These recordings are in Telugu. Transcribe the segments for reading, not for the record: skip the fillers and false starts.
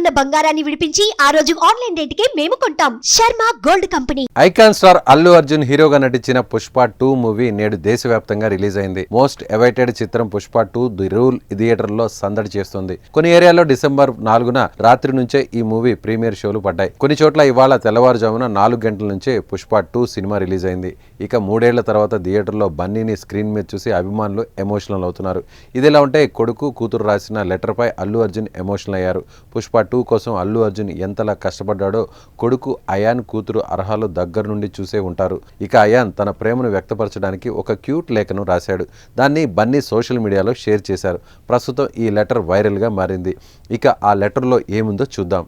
ఉన్న బంగారాన్ని విడిపించి ఆ రోజు ఆన్లైన్ రేటుకే మేము కొంటాం. Sharma gold company. Icon star Allu Arjun హీరోగా నటించిన పుష్ప 2 మూవీ నేడు దేశవ్యాప్తంగా రిలీజ్ అయింది. మోస్ట్ అవైటెడ్ చిత్రం పుష్ప 2 ది రూల్ థియేటర్లో సందడి చేస్తుంది. కొన్ని ఏరియాలో డిసెంబర్ 4న రాత్రి నుంచే ఈ మూవీ ప్రీమియర్ షోలు పడ్డాయి. కొన్ని చోట్ల ఇవాళ తెల్లవారుజామున 4 గంటల నుంచే పుష్ప 2 సినిమా రిలీజ్ అయింది. ఇక 3 ఏళ్ల తర్వాత థియేటర్లో బన్నీని స్క్రీన్ మీద చూసి అభిమానులు ఎమోషనల్ అవుతున్నారు. ఇదిలా ఉంటే కొడుకు కూతురు రాసిన లెటర్ పై అల్లు అర్జున్ ఎమోషనల్ అయ్యారు. పుష్ప 2 కోసం అల్లు అర్జున్ ఎంతలా కష్టపడ్డాడో కొడుకు అయాన్, కూతురు అర్హాలు దగ్గర నుండి చూసే ఉంటారు. ఇక అయాన్ తన ప్రేమను వ్యక్తపరచడానికి ఒక క్యూట్ లేఖను రాశాడు. దాన్ని బన్నీ సోషల్ మీడియాలో షేర్ చేశారు. ప్రస్తుతం ఈ లెటర్ వైరల్గా మారింది. ఇక ఆ లెటర్లో ఏముందో చూద్దాం.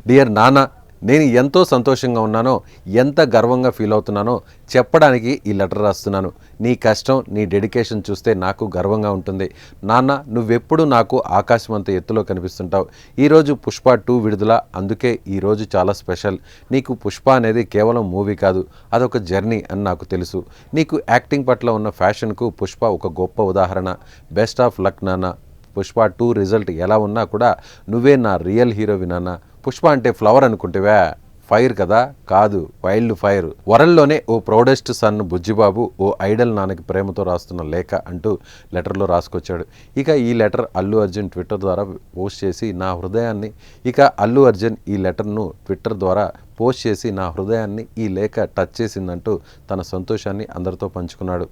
డియర్ నాన్న, నేను ఎంతో సంతోషంగా ఉన్నానో, ఎంత గర్వంగా ఫీల్ అవుతున్నానో చెప్పడానికి ఈ లెటర్ రాస్తున్నాను. నీ కష్టం, నీ డెడికేషన్ చూస్తే నాకు గర్వంగా ఉంటుంది. నాన్న, నువ్వెప్పుడు నాకు ఆకాశం అంత ఎత్తులో కనిపిస్తుంటావు. ఈరోజు పుష్ప 2 విడుదల, అందుకే ఈరోజు చాలా స్పెషల్. నీకు పుష్ప అనేది కేవలం మూవీ కాదు, అదొక జర్నీ అని నాకు తెలుసు. నీకు యాక్టింగ్ పట్ల ఉన్న ఫ్యాషన్కు పుష్ప ఒక గొప్ప ఉదాహరణ. బెస్ట్ ఆఫ్ లక్ నాన్న. పుష్ప 2 రిజల్ట్ ఎలా ఉన్నా కూడా నువ్వే నా రియల్ హీరోవి నాన్న. పుష్ప అంటే ఫ్లవర్ అనుకుంటేవా? ఫైర్ కదా? కాదు, వైల్డ్ ఫైర్. వరల్డ్లోనే ఓ ప్రౌడెస్ట్ సన్ బుజ్జిబాబు ఓ ఐడల్ నాన్నకి ప్రేమతో రాస్తున్న లేఖ అంటూ లెటర్లో రాసుకొచ్చాడు. ఇక ఈ లెటర్ అల్లు అర్జున్ ట్విట్టర్ ద్వారా పోస్ట్ చేసి నా హృదయాన్ని ఈ లెటర్ను ట్విట్టర్ ద్వారా పోస్ట్ చేసి నా హృదయాన్ని ఈ లేఖ టచ్ చేసిందంటూ తన సంతోషాన్ని అందరితో పంచుకున్నాడు.